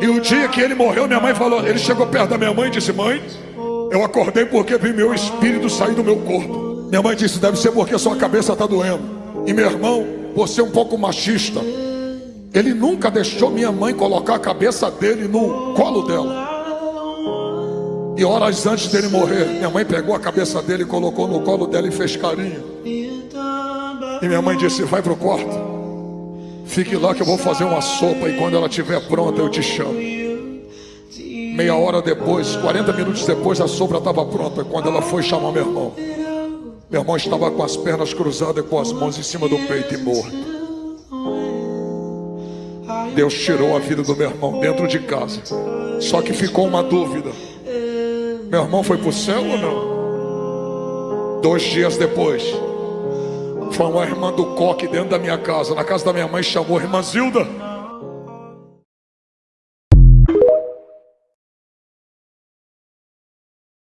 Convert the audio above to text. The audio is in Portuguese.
E o dia que ele morreu, minha mãe falou, ele chegou perto da minha mãe e disse: mãe, eu acordei porque vi meu espírito sair do meu corpo. Minha mãe disse: deve ser porque sua cabeça está doendo. E meu irmão, por ser um pouco machista, ele nunca deixou minha mãe colocar a cabeça dele no colo dela. E horas antes dele morrer, minha mãe pegou a cabeça dele, colocou no colo dela e fez carinho. E minha mãe disse: vai pro quarto, fique lá que eu vou fazer uma sopa, e quando ela estiver pronta eu te chamo. Meia hora depois, 40 minutos depois, a sopa estava pronta. Quando ela foi chamar meu irmão estava com as pernas cruzadas e com as mãos em cima do peito e morto. Deus tirou a vida do meu irmão dentro de casa. Só que ficou uma dúvida: meu irmão foi para o céu ou não? 2 dias depois, foi uma irmã do coque dentro da minha casa, na casa da minha mãe, chamou: irmã Zilda,